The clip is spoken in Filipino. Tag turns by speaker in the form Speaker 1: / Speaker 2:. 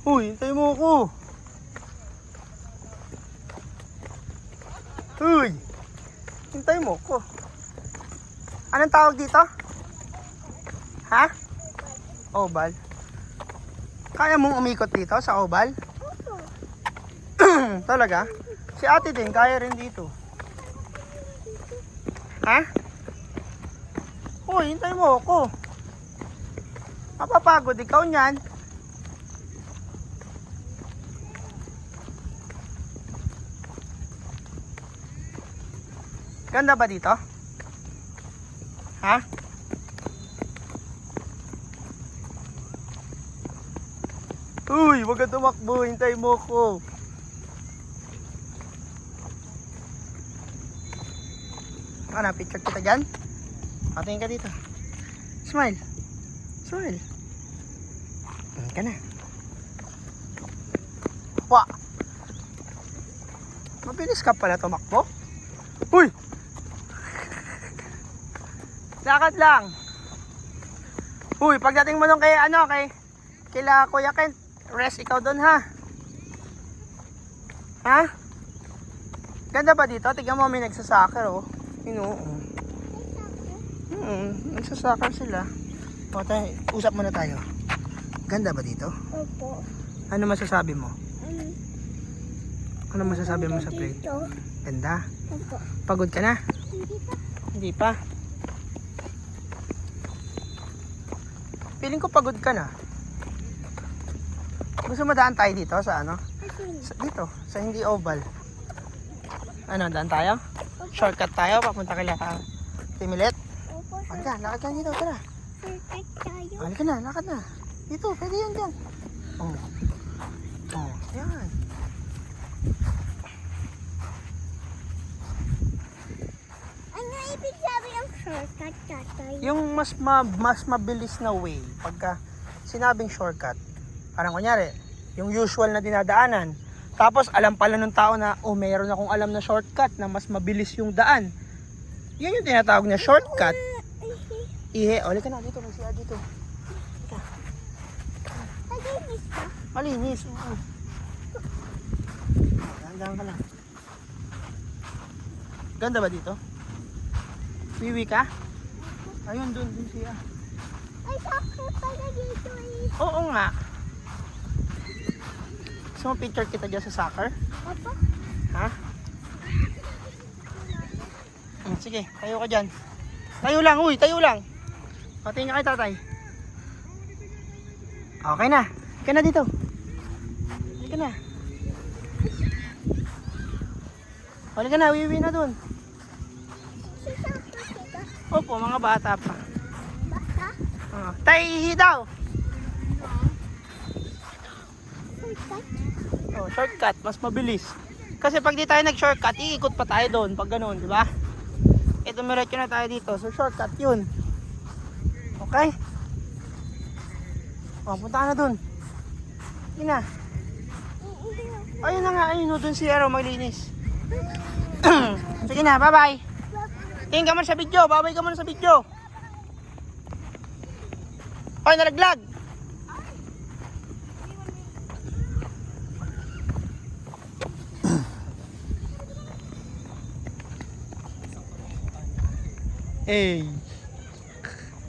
Speaker 1: Uy, hintay mo ako. Uy, hintay mo ako. Anong tawag dito? Ha? Oval. Kaya mong umikot dito sa oval? Talaga? Si ate din, kaya rin dito. Ha? Uy, hintay mo ako. Mapapagod ikaw niyan. Ganda ba dito? Ha? Uy, wag ka tumakbo. Hintay mo ko. Ano, picture kita dyan? Patingin ka dito. Smile. Smile. Tingin ka na. Wa. Mabilis ka pala tumakbo. Uy! Lakad lang. Uy, pagdating mo nung kay kila Kuya Kent, rest ikaw doon ha. Ha? Ganda ba dito? Tignan mo, may nagsasoccer oh. Nagsasoccer sila. O, tayo, usap muna tayo. Ganda ba dito?
Speaker 2: Opo.
Speaker 1: Ano masasabi mo? Ano masasabi mo sa plate?
Speaker 2: Dito.
Speaker 1: Ganda?
Speaker 2: Opo.
Speaker 1: Pagod ka na?
Speaker 2: Hindi pa.
Speaker 1: Hindi pa. Feeling ko pagod ka na. Gusto mo daan tayo dito sa ano? Dito, sa hindi oval. Ano, daan tayo? Shortcut tayo, papunta kay Timilet.
Speaker 2: Opo.
Speaker 1: Halika, lakad ka dito, tara.
Speaker 2: Perfect tayo.
Speaker 1: Halika na, lakad na. Dito, pwede yan dyan. Oh. Oh, yan.
Speaker 2: Ano ibig sabi ng shortcut, tatay?
Speaker 1: Yung mas mabilis na way, pagka sinabing shortcut, parang kunyari, yung usual na dinadaanan, tapos alam pala ng tao na, oh, mayroon akong alam na shortcut na mas mabilis yung daan. Yan yung tinatawag na shortcut. Ihe, oli ka na dito, may siya dito. Halika.
Speaker 2: Malinis pa.
Speaker 1: Malinis. Dahan-dahan ka lang. Ganda ba dito? Wiwi ka? Ayun, dun siya.
Speaker 2: Ay, soccer pala dito eh.
Speaker 1: Oo nga. Gusto mo picture kita dyan sa soccer?
Speaker 2: Opo.
Speaker 1: Ha? Sige, tayo ka dyan. Tayo lang, uy, tayo lang. Patingin ka kay tatay. Okay na. Ka na dito. Halika na. Halika na, wiwi na dun.
Speaker 2: Si soccer dito.
Speaker 1: Opo, mga bata pa.
Speaker 2: Basta?
Speaker 1: Tayo daw.
Speaker 2: Shortcut?
Speaker 1: Oh, shortcut, mas mabilis. Kasi pag di tayo nag-shortcut, iikot pa tayo doon pag ganoon, di ba? Ito, dumiretso na tayo dito. So, shortcut yun. Okay? O, punta ka na doon. Yun na. Ayun na nga, ayun o, doon si Ero maglinis. Sige na, bye-bye. Tingin ka muna sa video, babay ka muna sa video. Ay, nalaglag. Hey.